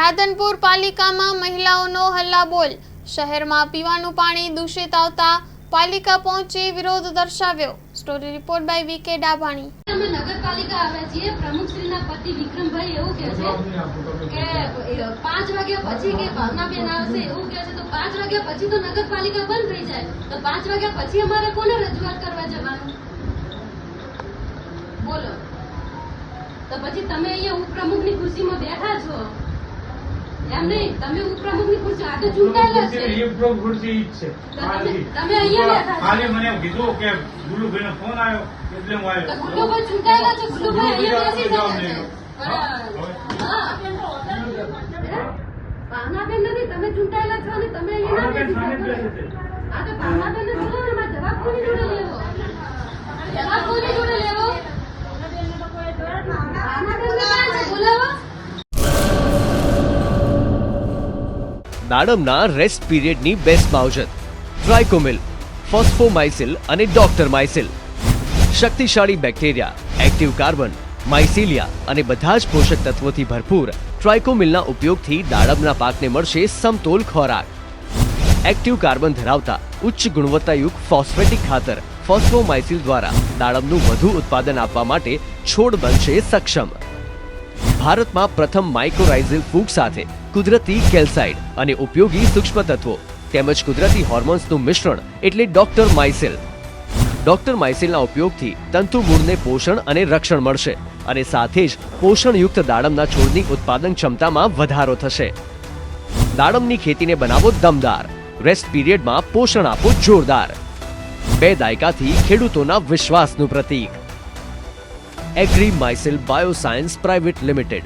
રાધનપુર પાલિકામાં મહિલાઓનો હલ્લાબોલ। શહેરમાં પીવાનું પાણી દૂષિત આવતા પાલિકા પહોંચી વિરોધ દર્શાવ્યો। Story report by VK Dabhani. અમે નગરપાલિકા આવ્યા છીએ। પ્રમુખશ્રીના પતિ વિક્રમભાઈ એવું કહે છે કે 5 વાગ્યા પછી કે ભાવનાબેન આવશે એવું કહે છે, તો 5 વાગ્યા પછી તો નગરપાલિકા બંધ થઈ જાય, તો 5 વાગ્યા પછી અમારે કોને રજૂઆત કરવા જવાનું? બોલો। તો પછી તમે અહીંયા ઉપપ્રમુખની ખુરશીમાં બેઠા છો, એમ નહીં, તમે ઉપપ્રમુખની ખુરશી આ તો ચૂંટાયેલા છે, ઉપપ્રમુખ ખુરશી ઈ જ છે। તમે અહીંયા બેઠા છો। ખાલી મને કીધું કે ગુલુભાઈનો ફોન આવ્યો એટલે હું આવ્યો। ગુલુભાઈ ચૂંટાયેલા છે, ગુલુભાઈ અહીંયા બેસી જાય છે। ભાવનાબેન નથી, તમે ચૂંટાયેલા છો ને તમે અહીંયા બેસી શકો। આ તો ભાવનાબેનને બોલો ને, એમાં જવાબ કોની જોડે લેવો? જવાબ કોની જોડે લેવો? ભાવનાબેનને ક્યાં છે? બોલાવો। દાડમના રેસ્ટ પીરિયડની બેસ્ટ માવજત ટ્રાઇકોમિલ, ફોસ્ફોમાઇસિલ અને ડોક્ટરમાઇસિલ। શક્તિશાળી બેક્ટેરિયા, એક્ટિવ કાર્બન, માઇસિલિયા અને બધા જ પોષક તત્વોથી ભરપૂર ટ્રાઇકોમિલના ઉપયોગથી દાડમના પાકને મળશે સમતોલ ખોરાક। એક્ટિવ કાર્બન ધરાવતા ઉચ્ચ ગુણવત્તાયુક્ત ફોસ્ફેટિક ખાતર ફોસ્ફોમાઇસિલ દ્વારા દાડમનું વધુ ઉત્પાદન આપવા માટે છોડ બનશે સક્ષમ। ભારતમાં પ્રથમ માઇક્રોરાઇઝલ ફૂગ સાથે કુદરતી કેલ્સાઇડ અને ઉપયોગી સૂક્ષ્મ તત્વો તેમજ કુદરતી હોર્મોન્સનું મિશ્રણ એટલે ડોક્ટરમાઇસિલ। ડોક્ટરમાઇસિલના ઉપયોગથી તંતુ મૂળને પોષણ અને રક્ષણ મળશે અને સાથે જ પોષણયુક્ત દાડમના છોડની ઉત્પાદન ક્ષમતામાં વધારો થશે। દાડમની ખેતીને બનાવો દમદાર, રેસ્ટ પીરિયડમાં પોષણ આપો જોરદાર। 2 દાયકાથી ખેડૂતોના વિશ્વાસનું પ્રતીક। એગ્રીમાઇસિલ બાયોસાયન્સ પ્રાઇવેટ લિમિટેડ।